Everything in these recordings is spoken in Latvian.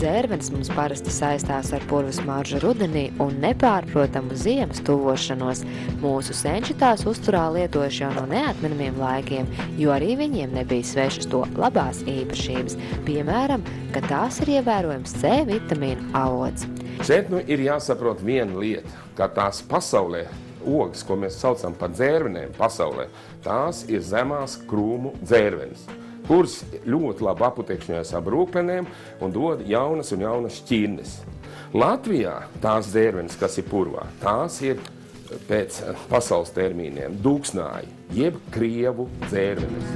Dzērvenes mums parasti saistās ar purvas maržu rudenī un nepārprotamu ziemas tuvošanos. Mūsu senči tās uzturā lietojuši jau no neatminamiem laikiem, jo arī viņiem nebija svešas to labās īpašības. Piemēram, ka tās ir ievērojams C vitamīnu avots. Šeit ir jāsaprot viena lieta, ka tās pasaulē ogas, ko mēs saucam par dzērvenēm pasaulē, tās ir zemās krūmu dzērvenes, kuras ļoti labi aputekšņojas ar brūkpenēm un dod jaunas un jaunas šķirnes. Latvijā tās dzērvenes, kas ir purvā, tās ir pēc pasaules termīniem dūksnāji, jeb krievu dzērvenes.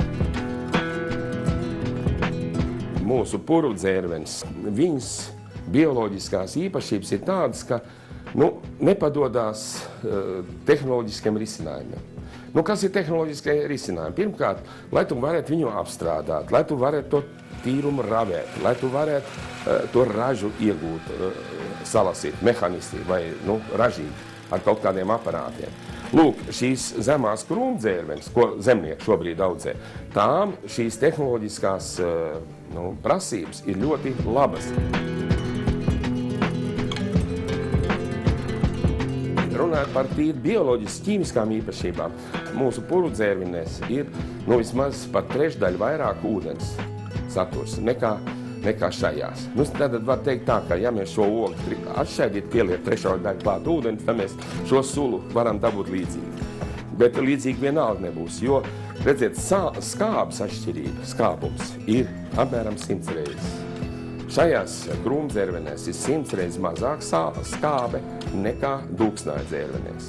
Mūsu purvu dzērvenes, viņas bioloģiskās īpašības ir tādas, ka nepadodās tehnoloģiskiem risinājumiem. Kas ir tehnoloģiskie risinājumi? Pirmkārt, lai tu varētu viņu apstrādāt, lai tu varētu to tīrumu ravēt, lai tu varētu to ražu iegūt, salasīt, mehaniski vai ražīt ar kaut kādiem aparātiem. Lūk, šīs zemās krūmdzērvenes, ko zemnieki šobrīd audzē, tām šīs tehnoloģiskās prasības ir ļoti labas. Runājot par tīri bioloģiski ķīmiskām īpašībām, mūsu purvu dzērvenēs ir vismaz pat trešdaļu vairāk ūdens saturs nekā šajās. Tad var teikt tā, ka ja mēs šo ogu atšķaidīt, pieliet trešo daļu klāt ūdeni, tad mēs šo sulu varam dabūt līdzīgi. Bet līdzīgi vienalga nebūs, jo, redziet, skābes atšķirība, skābums ir apmēram 100 reizes. Šajās krūmdzērvenēs ir 100 reizes mazāk skābe nekā dūksnāja dzērvenēs.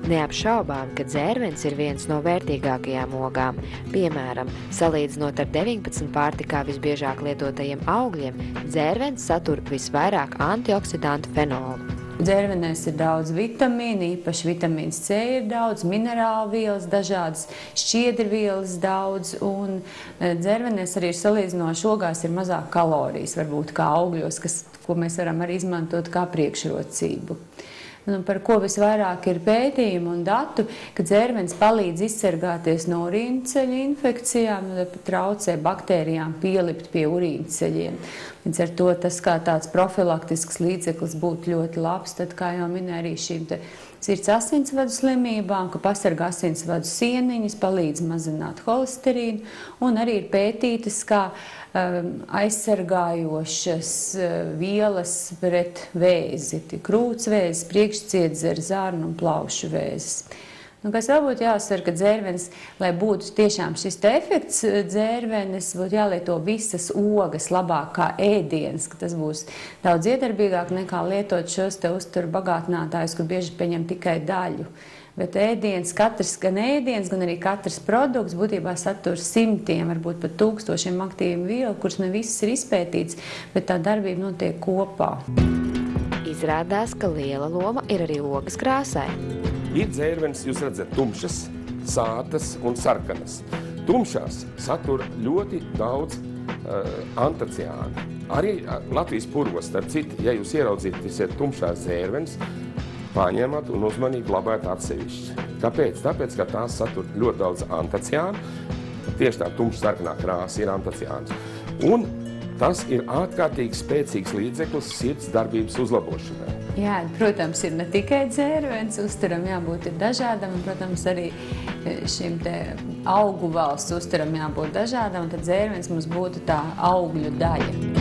Neapšaubām, ka dzērvenes ir viens no vērtīgākajām ogām. Piemēram, salīdzinot ar 19 pārtikā visbiežāk lietotajiem augļiem, dzērvenes satur visvairāk antioksidantu fenolu. Dzērvenēs ir daudz vitamīnu, īpaši vitamīns C ir daudz, minerālu vielas, dažādas šķiedrvielas daudz, un dzērvenēs arī salīdzinoši ogās ir mazāk kalorijas, varbūt kā augļos, ko mēs varam arī izmantot kā priekšrocību. Par ko visvairāk ir pētījumu un datu, ka dzērvenes palīdz izsargāties no urīnceļu infekcijām, traucē baktērijām pielipt pie urīnceļiem. Līdz ar to tas kā tāds profilaktisks līdzeklis būtu ļoti labs, tad, kā jau minēja arī šīm sirds asinsvadu slimībām, ka pasargā asinsvadu sieniņas, palīdz mazināt holesterīnu, un arī ir pētītas kā aizsargājošas vielas pret vēzi, krūtsvēzis, priekšciedzera, zarnu un plaušu vēzis. Kas vēl būtu jāsver, ka dzērvenes, lai būtu tiešām šis efekts dzērvenes, būtu jālieto visas ogas labāk kā ēdienas, ka tas būs daudz iedarbīgāk nekā lietot šos uzturu bagātinātājus, kur bieži pieņem tikai daļu. Bet ēdienas, gan arī katrs produkts būtībā satur simtiem, varbūt pat tūkstošiem aktīvu vielu, kuras ne visas ir izpētīts, bet tā darbība notiek kopā. Izrādās, ka liela loma ir arī ogas krāsai. Ir dzērvenes, jūs redzat, tumšas, sātas un sarkanas. Tumšās satur ļoti daudz antociānu. Arī Latvijas purvos, starp citu, ja jūs ieraudzīsiet tumšās dzērvenes, paņemat un uzmanīgi glabājat atsevišķi. Kāpēc? Tāpēc, ka tās satur ļoti daudz antociānu, tieši tā tumša sarkanā krāsa ir antociāns. Un tas ir ārkārtīgi spēcīgs līdzeklis sirds darbības uzlabošanai. Jā, protams, ir ne tikai dzērvenes, uzturam jābūt ir dažādam, un, protams, arī šim augu valsts uzturam jābūt dažādam, un tad dzērvenes mums būtu tā augļu daļa.